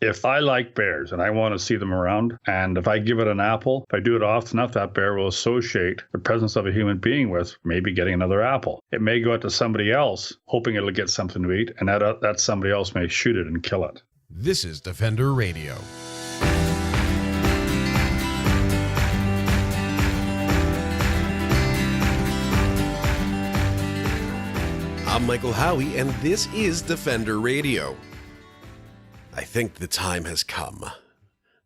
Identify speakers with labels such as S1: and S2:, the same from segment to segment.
S1: If I like bears and I want to see them around, and if I give it an apple, if I do it often enough, that bear will associate the presence of a human being with maybe getting another apple. It may go out to somebody else, hoping it'll get something to eat, and that somebody else may shoot it and kill it.
S2: This is Defender Radio. I'm Michael Howie, and this is Defender Radio. I think the time has come.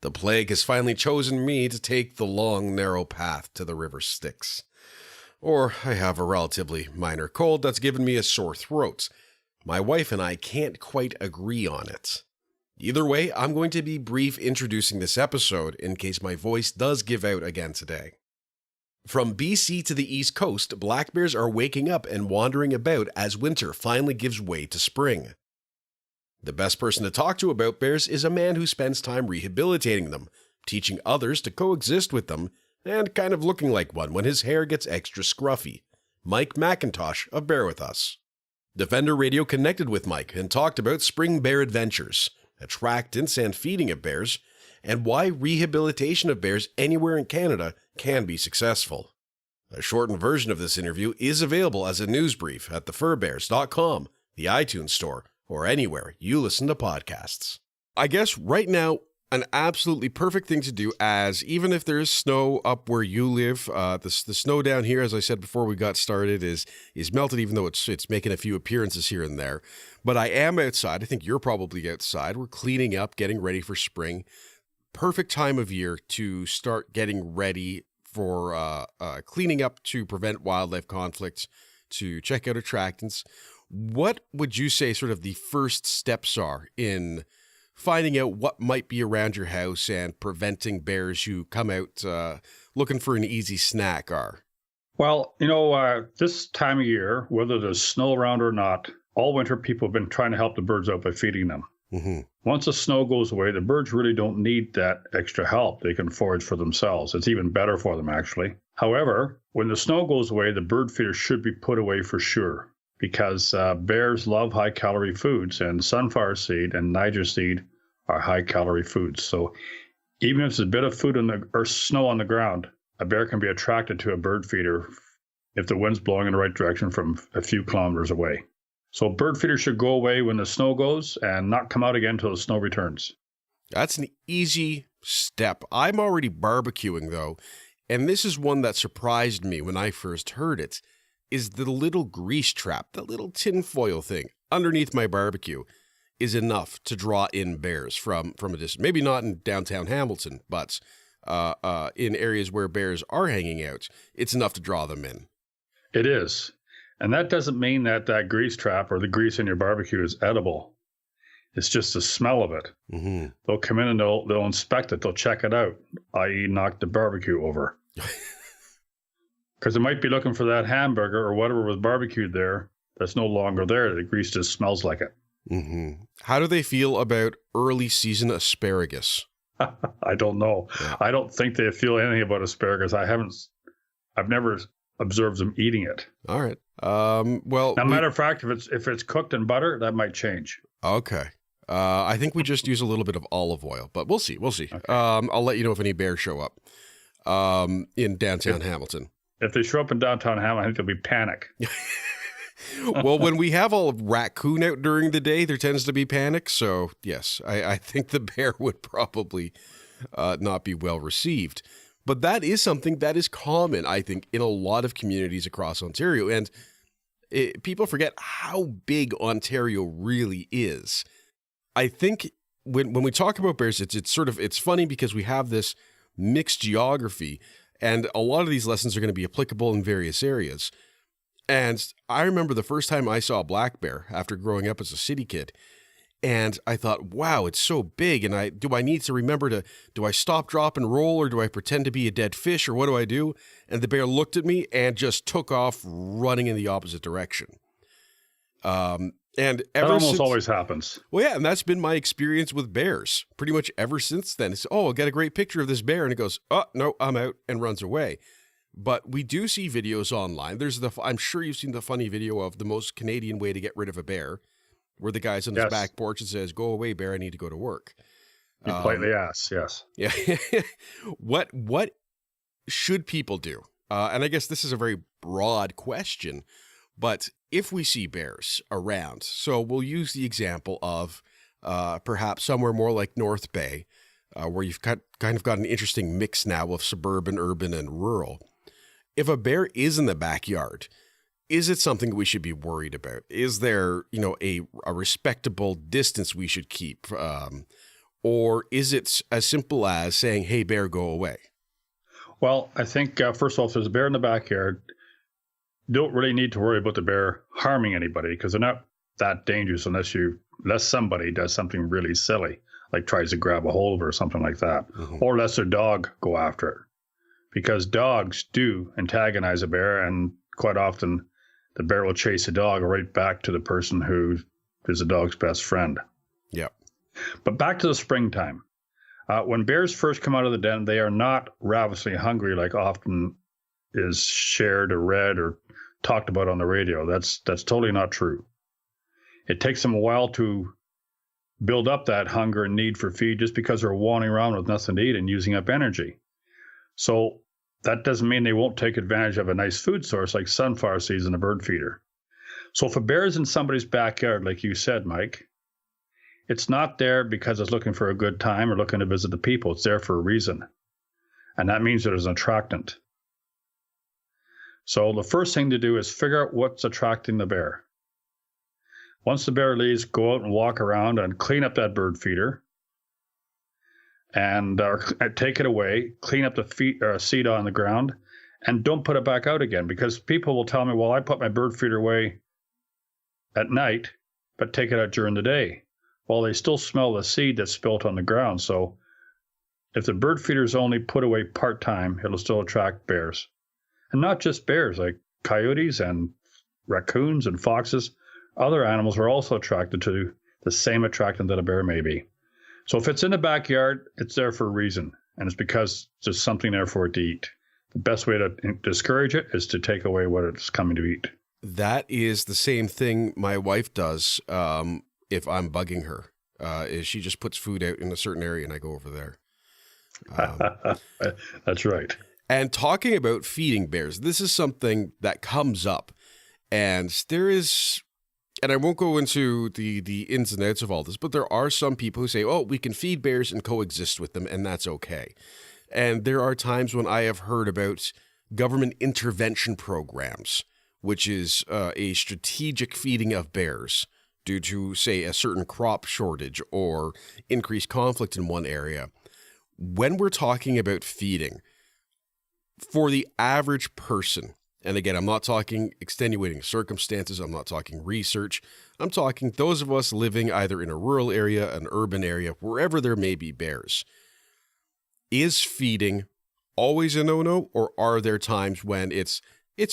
S2: The plague has finally chosen me to take the long, narrow path to the river Styx. Or I have a relatively minor cold that's given me a sore throat. My wife and I can't quite agree on it. Either way, I'm going to be brief introducing this episode in case my voice does give out again today. From BC to the East Coast, black bears are waking up and wandering about as winter finally gives way to spring. The best person to talk to about bears is a man who spends time rehabilitating them, teaching others to coexist with them, and kind of looking like one when his hair gets extra scruffy. Mike McIntosh of Bear With Us. Defender Radio connected with Mike and talked about spring bear adventures, attractants and feeding of bears, and why rehabilitation of bears anywhere in Canada can be successful. A shortened version of this interview is available as a news brief at thefurbears.com, the iTunes Store, or anywhere you listen to podcasts. I guess right now, an absolutely perfect thing to do, as even if there's snow up where you live, the snow down here, as I said before we got started, is melted, even though it's making a few appearances here and there. But I am outside. I think you're probably outside. We're cleaning up, getting ready for spring. Perfect time of year to start getting ready for cleaning up to prevent wildlife conflicts, to check out attractants. What would you say sort of the first steps are in finding out what might be around your house and preventing bears who come out looking for an easy snack are?
S1: Well, this time of year, whether there's snow around or not, all winter people have been trying to help the birds out by feeding them.
S2: Mm-hmm.
S1: Once the snow goes away, the birds really don't need that extra help. They can forage for themselves. It's even better for them, actually. However, when the snow goes away, the bird feeder should be put away for sure, because bears love high-calorie foods, and sunflower seed and Niger seed are high-calorie foods. So even if there's a bit of food or snow on the ground, a bear can be attracted to a bird feeder if the wind's blowing in the right direction from a few kilometers away. So bird feeders should go away when the snow goes and not come out again until the snow returns.
S2: That's an easy step. I'm already barbecuing, though, and this is one that surprised me when I first heard it, is the little grease trap, the little tinfoil thing underneath my barbecue is enough to draw in bears from a distance. Maybe not in downtown Hamilton, but in areas where bears are hanging out, it's enough to draw them in.
S1: It is. And that doesn't mean that grease trap or the grease in your barbecue is edible. It's just the smell of it.
S2: Mm-hmm.
S1: They'll come in and they'll inspect it. They'll check it out, i.e. knock the barbecue over. Because they might be looking for that hamburger or whatever was barbecued there that's no longer there. The grease just smells like it.
S2: Mm-hmm. How do they feel about early season asparagus?
S1: I don't know.
S2: Yeah.
S1: I don't think they feel anything about asparagus. I've never observed them eating it.
S2: All right. Well,
S1: matter of fact, if it's cooked in butter, that might change.
S2: Okay. I think we just use a little bit of olive oil, but we'll see. Okay. I'll let you know if any bears show up in downtown Hamilton.
S1: If they show up in downtown Hamilton, I think there'll be panic.
S2: Well, when we have all of raccoon out during the day, there tends to be panic. So, yes, I think the bear would probably not be well received. But that is something that is common, I think, in a lot of communities across Ontario. And people forget how big Ontario really is. I think when we talk about bears, it's funny because we have this mixed geography, and a lot of these lessons are going to be applicable in various areas. And I remember the first time I saw a black bear after growing up as a city kid, and I thought, wow, it's so big. And do I need to remember do I stop, drop, and roll, or do I pretend to be a dead fish, or what do I do? And the bear looked at me and just took off running in the opposite direction. And
S1: that almost always happens.
S2: Well, yeah, and that's been my experience with bears pretty much ever since then. It's, I got a great picture of this bear, and it goes, oh, no, I'm out, and runs away. But we do see videos online. I'm sure you've seen the funny video of the most Canadian way to get rid of a bear, where the guy's on his back porch and says, go away, bear, I need to go to work.
S1: You politely ask, yes.
S2: Yeah. What should people do? And I guess this is a very broad question, but if we see bears around, so we'll use the example of perhaps somewhere more like North Bay, where you've kind of got an interesting mix now of suburban, urban, and rural. If a bear is in the backyard, is it something we should be worried about? Is there, a respectable distance we should keep? Or is it as simple as saying, hey, bear, go away?
S1: Well, I think, first of all, if there's a bear in the backyard, don't really need to worry about the bear harming anybody because they're not that dangerous unless somebody does something really silly, like tries to grab a hold of it or something like that, or lets their dog go after it. Because dogs do antagonize a bear, and quite often the bear will chase the dog right back to the person who is the dog's best friend.
S2: Yep.
S1: But back to the springtime. When bears first come out of the den, they are not ravenously hungry like often is shared or read or talked about on the radio. That's totally not true. It takes them a while to build up that hunger and need for feed just because they're wandering around with nothing to eat and using up energy. So that doesn't mean they won't take advantage of a nice food source like sunflower seeds and a bird feeder. So if a bear is in somebody's backyard, like you said, Mike, it's not there because it's looking for a good time or looking to visit the people. It's there for a reason. And that means there's an attractant. So the first thing to do is figure out what's attracting the bear. Once the bear leaves, go out and walk around and clean up that bird feeder and take it away, clean up the seed on the ground, and don't put it back out again, because people will tell me, well, I put my bird feeder away at night, but take it out during the day. Well, they still smell the seed that's spilt on the ground. So if the bird feeder is only put away part-time, it'll still attract bears. And not just bears, like coyotes and raccoons and foxes. Other animals are also attracted to the same attractant that a bear may be. So if it's in the backyard, it's there for a reason, and it's because there's something there for it to eat. The best way to discourage it is to take away what it's coming to eat.
S2: That is the same thing my wife does if I'm bugging her. Is she just puts food out in a certain area and I go over there.
S1: That's right.
S2: And talking about feeding bears, this is something that comes up, and there is, and I won't go into the ins and outs of all this, but there are some people who say, oh, we can feed bears and coexist with them, and that's okay. And there are times when I have heard about government intervention programs, which is a strategic feeding of bears due to, say, a certain crop shortage or increased conflict in one area. When we're talking about feeding, for the average person, and again, I'm not talking extenuating circumstances, I'm not talking research, I'm talking those of us living either in a rural area, an urban area, wherever there may be bears. Is feeding always a no-no, or are there times when it's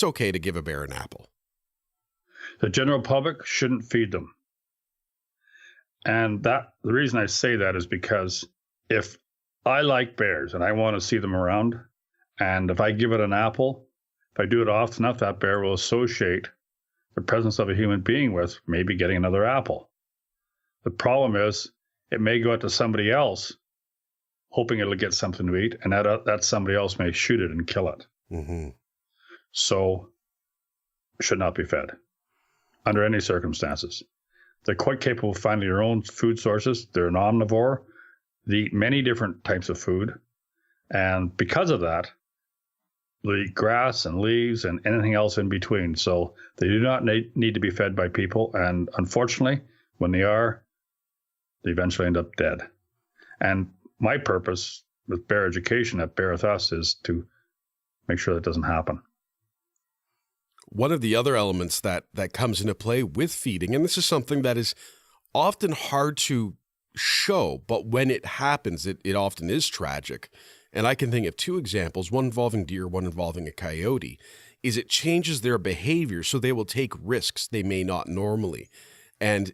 S2: okay to give a bear an apple?
S1: The general public shouldn't feed them. And the reason I say that is because if I like bears and I want to see them around, and if I give it an apple, if I do it often enough, that bear will associate the presence of a human being with maybe getting another apple. The problem is it may go out to somebody else hoping it'll get something to eat, and that somebody else may shoot it and kill it.
S2: Mm-hmm.
S1: So it should not be fed under any circumstances. They're quite capable of finding their own food sources. They're an omnivore. They eat many different types of food. And because of that, they eat grass and leaves and anything else in between. So they do not need to be fed by people. And unfortunately, when they are, they eventually end up dead. And my purpose with bear education at Bear With Us is to make sure that doesn't happen.
S2: One of the other elements that comes into play with feeding, and this is something that is often hard to show, but when it happens, it often is tragic. And I can think of two examples, one involving deer, one involving a coyote, is it changes their behavior so they will take risks they may not normally. And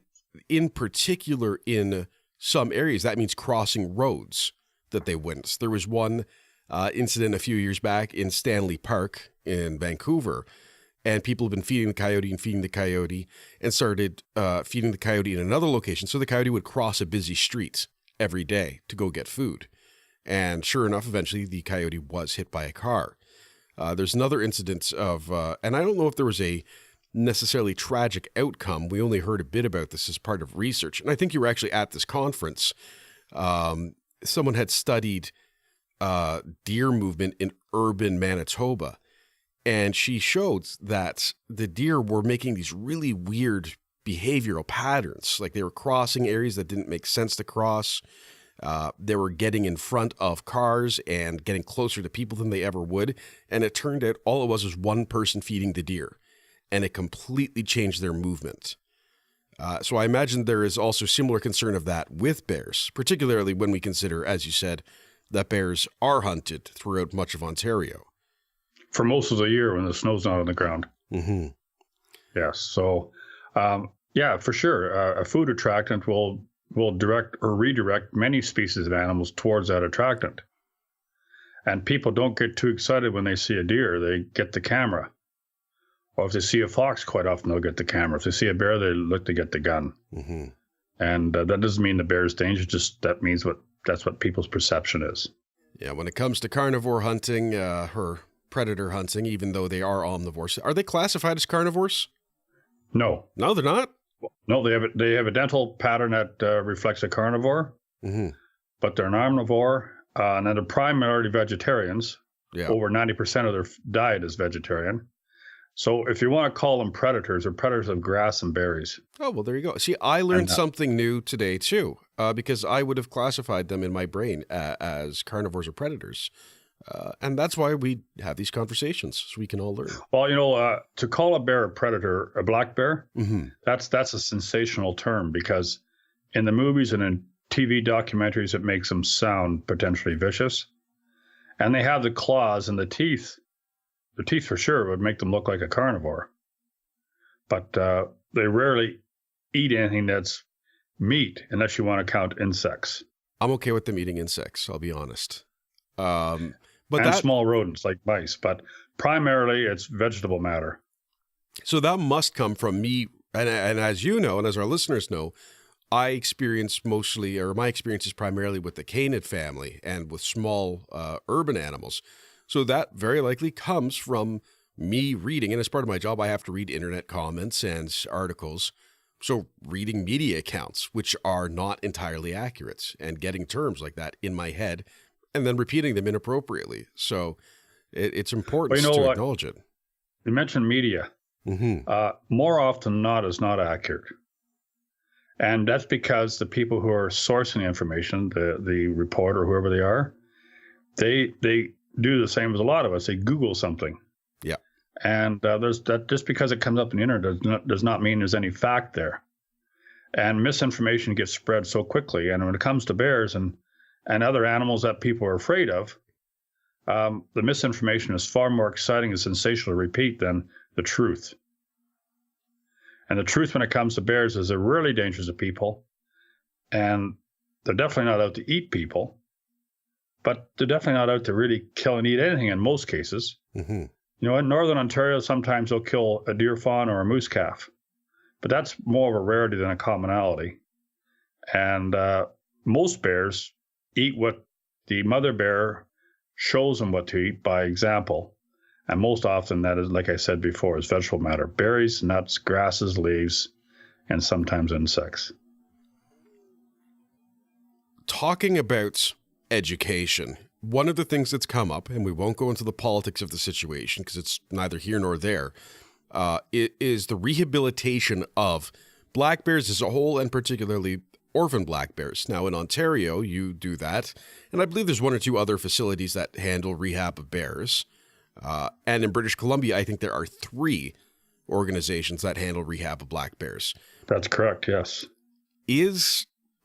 S2: in particular, in some areas, that means crossing roads that they wouldn't. There was one incident a few years back in Stanley Park in Vancouver, and people have been feeding the coyote and started feeding the coyote in another location. So the coyote would cross a busy street every day to go get food. And sure enough, eventually the coyote was hit by a car. There's another incident of, and I don't know if there was a necessarily tragic outcome. We only heard a bit about this as part of research. And I think you were actually at this conference. Someone had studied deer movement in urban Manitoba. And she showed that the deer were making these really weird behavioral patterns. Like they were crossing areas that didn't make sense to cross. They were getting in front of cars and getting closer to people than they ever would. And it turned out all it was one person feeding the deer. And it completely changed their movement. So I imagine there is also similar concern of that with bears, particularly when we consider, as you said, that bears are hunted throughout much of Ontario.
S1: For most of the year when the snow's not on the ground.
S2: Mm-hmm.
S1: Yes. So, yeah, for sure. A food attractant will direct or redirect many species of animals towards that attractant. And people don't get too excited when they see a deer. They get the camera. Or if they see a fox, quite often they'll get the camera. If they see a bear, they look to get the gun.
S2: Mm-hmm.
S1: And that doesn't mean the bear's dangerous. Just that means that's what people's perception is.
S2: Yeah, when it comes to carnivore hunting, or predator hunting, even though they are omnivores, are they classified as carnivores?
S1: No.
S2: No, they're not?
S1: No, they have a dental pattern that reflects a carnivore,
S2: mm-hmm.
S1: but they're an omnivore, and they're primarily vegetarians.
S2: Yeah.
S1: Over 90% of their diet is vegetarian. So if you want to call them predators, they're predators of grass and berries.
S2: Oh, well, there you go. See, I learned something new today, too, because I would have classified them in my brain as carnivores or predators. And that's why we have these conversations, so we can all learn.
S1: Well, to call a bear a predator, a black bear,
S2: mm-hmm.
S1: that's a sensational term, because in the movies and in TV documentaries, it makes them sound potentially vicious. And they have the claws and the teeth. The teeth for sure would make them look like a carnivore. But they rarely eat anything that's meat, unless you want to count insects.
S2: I'm okay with them eating insects, I'll be honest.
S1: But small rodents like mice, but primarily it's vegetable matter.
S2: So that must come from me, and as you know, and as our listeners know, my experience is primarily with the canid family and with small urban animals. So that very likely comes from me reading, and as part of my job, I have to read internet comments and articles. So reading media accounts, which are not entirely accurate, and getting terms like that in my head, and then repeating them inappropriately. So it's important to acknowledge it.
S1: You mentioned media.
S2: Mm-hmm.
S1: More often than not is not accurate. And that's because the people who are sourcing the information, the reporter, whoever they are, they do the same as a lot of us. They Google something.
S2: Yeah.
S1: And there's that just because it comes up in the internet does not mean there's any fact there. And misinformation gets spread so quickly. And when it comes to bears and other animals that people are afraid of, the misinformation is far more exciting and sensational to repeat than the truth. And the truth when it comes to bears is they're really dangerous to people. And they're definitely not out to eat people. But they're definitely not out to really kill and eat anything in most cases.
S2: Mm-hmm.
S1: In Northern Ontario, sometimes they'll kill a deer fawn or a moose calf. But that's more of a rarity than a commonality. And most bears eat what the mother bear shows them what to eat by example. And most often that is, like I said before, is vegetable matter. Berries, nuts, grasses, leaves, and sometimes insects.
S2: Talking about education, one of the things that's come up, and we won't go into the politics of the situation because it's neither here nor there, is the rehabilitation of black bears as a whole, and particularly orphan black bears. Now, in Ontario, you do that, and I believe there's one or two other facilities that handle rehab of bears. And in British Columbia, I think there are 3 organizations that handle rehab of black bears.
S1: That's correct, yes.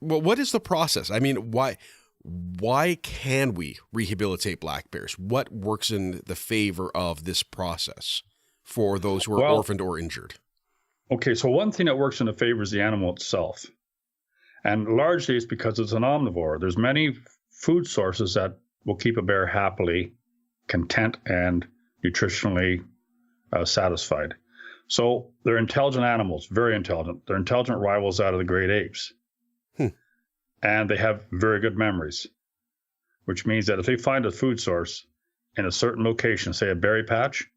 S2: What is the process? I mean, why can we rehabilitate black bears? What works in the favor of this process for those who are orphaned or injured?
S1: Okay, so one thing that works in the favor is the animal itself. And largely it's because it's an omnivore. There's many food sources that will keep a bear happily content and nutritionally satisfied. So they're intelligent animals, very intelligent. They're intelligent rivals out of the great apes. and they have very good memories, which means that if they find a food source in a certain location, say a berry patch,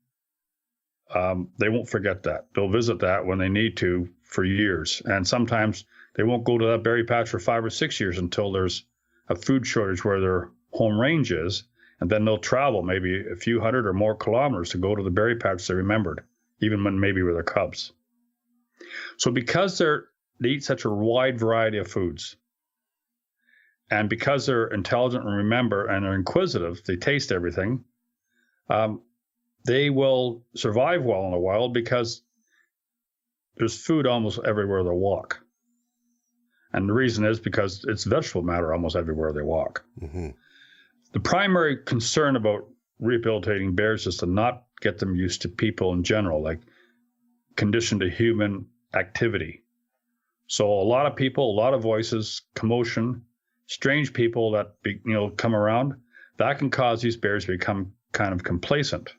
S1: they won't forget that. They'll visit that when they need to for years. And sometimes they won't go to that berry patch for 5 or 6 years until there's a food shortage where their home range is. And then they'll travel maybe a few hundred or more kilometers to go to the berry patch they remembered, even when maybe with their cubs. So because they eat such a wide variety of foods, and because they're intelligent and remember and are inquisitive, they taste everything, they will survive well in the wild because there's food almost everywhere they walk. And the reason is because it's vegetable matter almost everywhere they walk. Mm-hmm. The primary concern about rehabilitating bears is to not get them used to people in general, like conditioned to human activity. So a lot of people, a lot of voices, commotion, strange people that come around, that can cause these bears to become kind of complacent.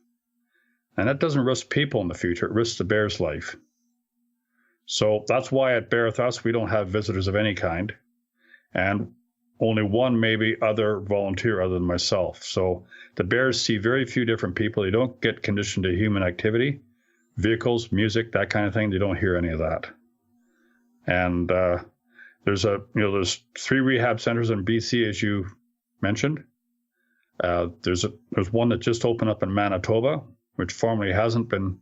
S1: And that doesn't risk people in the future, it risks the bear's life. So that's why at Bear With Us, we don't have visitors of any kind. And only one maybe other volunteer other than myself. So the bears see very few different people. They don't get conditioned to human activity, vehicles, music, that kind of thing. They don't hear any of that. And there's 3 rehab centers in BC, as you mentioned. There's one that just opened up in Manitoba, which formerly hasn't been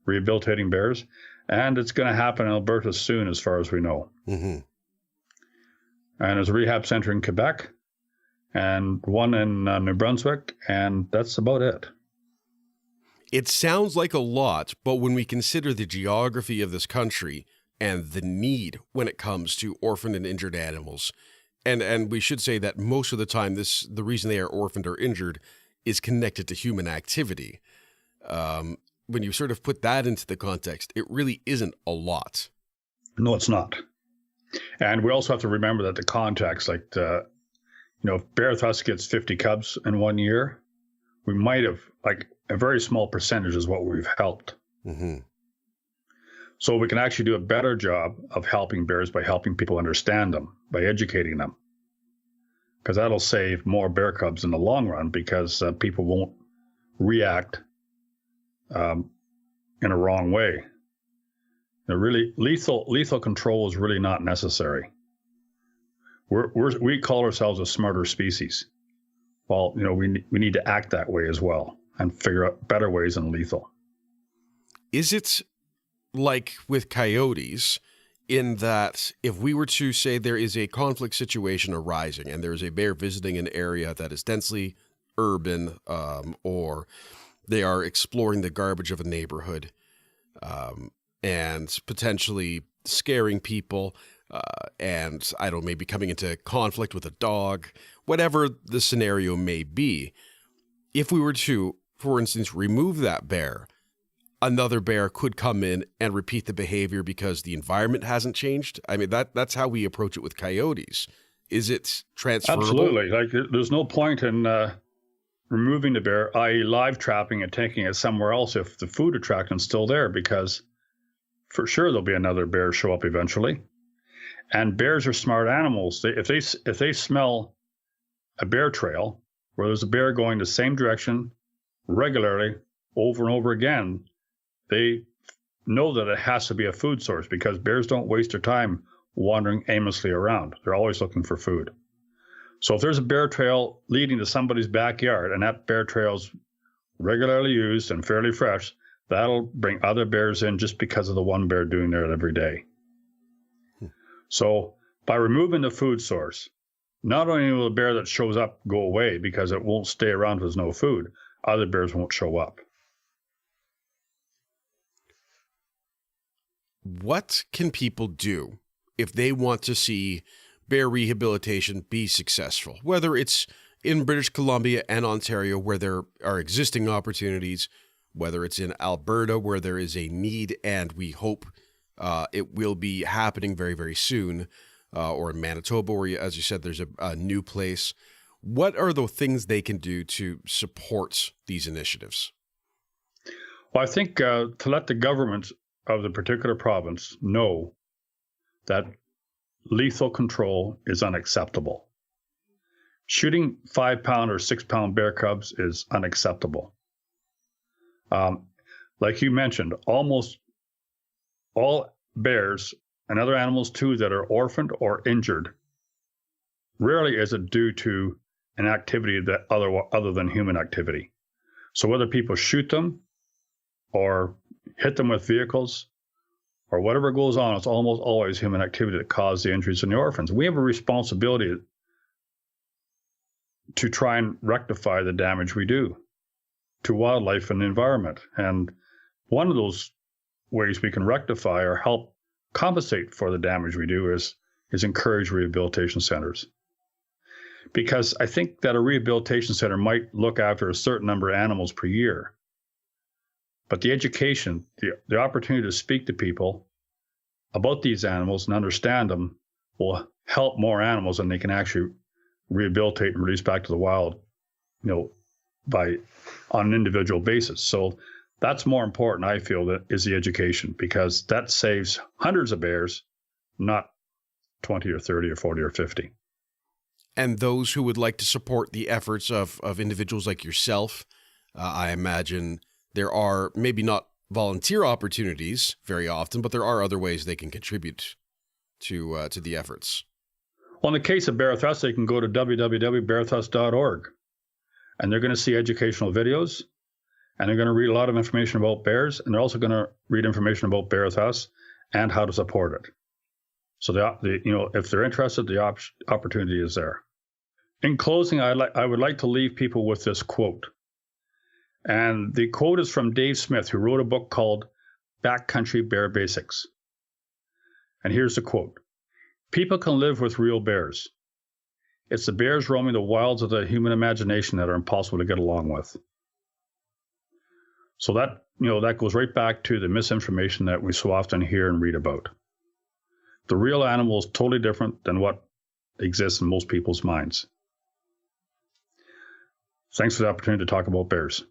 S1: rehabilitating bears. And it's going to happen in Alberta soon, as far as we know. Mm-hmm. And there's a rehab center in Quebec and one in New Brunswick, and that's about it.
S2: It sounds like a lot, but when we consider the geography of this country and the need when it comes to orphaned and injured animals, and we should say that most of the time the reason they are orphaned or injured is connected to human activity. When you sort of put that into the context, it really isn't a lot.
S1: No, it's not. And we also have to remember that the context, like, if Bear With Us gets 50 cubs in 1 year, we might have, like, a very small percentage is what we've helped. Mm-hmm. So we can actually do a better job of helping bears by helping people understand them, by educating them. Because that'll save more bear cubs in the long run, because people won't react in a wrong way. Really, lethal control is really not necessary. We call ourselves a smarter species. Well, we need to act that way as well and figure out better ways than lethal.
S2: Is it like with coyotes, in that if we were to say there is a conflict situation arising and there is a bear visiting an area that is densely urban, or they are exploring the garbage of a neighborhood, and potentially scaring people, and I don't know, maybe coming into conflict with a dog, whatever the scenario may be. If we were to, for instance, remove that bear, another bear could come in and repeat the behavior because the environment hasn't changed. I mean, that's how we approach it with coyotes. Is it transferable?
S1: Absolutely. Like, there's no point in removing the bear, i.e. live trapping and taking it somewhere else if the food attractant's still there, because for sure there'll be another bear show up eventually. And bears are smart animals. If they smell a bear trail where there's a bear going the same direction regularly over and over again, they know that it has to be a food source, because bears don't waste their time wandering aimlessly around. They're always looking for food. So if there's a bear trail leading to somebody's backyard and that bear trail's regularly used and fairly fresh, that'll bring other bears in just because of the one bear doing that every day. So by removing the food source, not only will the bear that shows up go away because it won't stay around if there's no food, other bears won't show up.
S2: What can people do if they want to see bear rehabilitation be successful, whether it's in British Columbia and Ontario where there are existing opportunities, whether it's in Alberta where there is a need and we hope it will be happening very, very soon, or in Manitoba where, as you said, there's a new place. What are the things they can do to support these initiatives?
S1: Well, I think to let the government of the particular province know that lethal control is unacceptable. Shooting 5-pound or 6-pound bear cubs is unacceptable. Like you mentioned, almost all bears and other animals too that are orphaned or injured, rarely is it due to an activity that other than human activity. So whether people shoot them or hit them with vehicles or whatever goes on, it's almost always human activity that caused the injuries in the orphans. We have a responsibility to try and rectify the damage we do to wildlife and the environment. And one of those ways we can rectify or help compensate for the damage we do is encourage rehabilitation centers. Because I think that a rehabilitation center might look after a certain number of animals per year. But the education, the opportunity to speak to people about these animals and understand them will help more animals, and they can actually rehabilitate and release back to the wild, on an individual basis. So that's more important, I feel, that is the education, because that saves hundreds of bears, not 20 or 30 or 40 or 50.
S2: And those who would like to support the efforts of individuals like yourself, I imagine there are maybe not volunteer opportunities very often, but there are other ways they can contribute to the efforts.
S1: Well, in the case of Bear With Us, they can go to www.bearwithus.org, and they're going to see educational videos, and they're going to read a lot of information about bears, and they're also going to read information about Bear With Us and how to support it. So if they're interested, the opportunity is there. In closing, I would like to leave people with this quote. And the quote is from Dave Smith, who wrote a book called Backcountry Bear Basics. And here's the quote. People can live with real bears. It's the bears roaming the wilds of the human imagination that are impossible to get along with. So that goes right back to the misinformation that we so often hear and read about. The real animal is totally different than what exists in most people's minds. Thanks for the opportunity to talk about bears.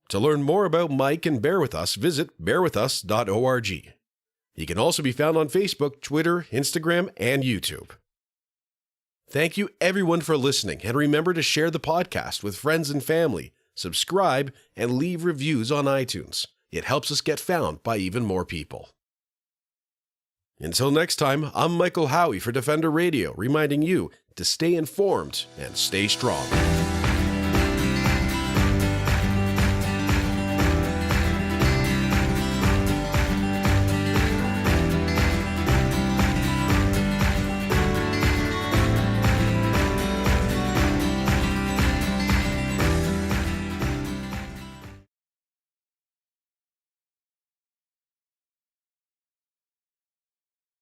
S2: To learn more about Mike and Bear With Us, visit bearwithus.org. He can also be found on Facebook, Twitter, Instagram, and YouTube. Thank you everyone for listening, and remember to share the podcast with friends and family, subscribe, and leave reviews on iTunes. It helps us get found by even more people. Until next time, I'm Michael Howie for Defender Radio, reminding you to stay informed and stay strong.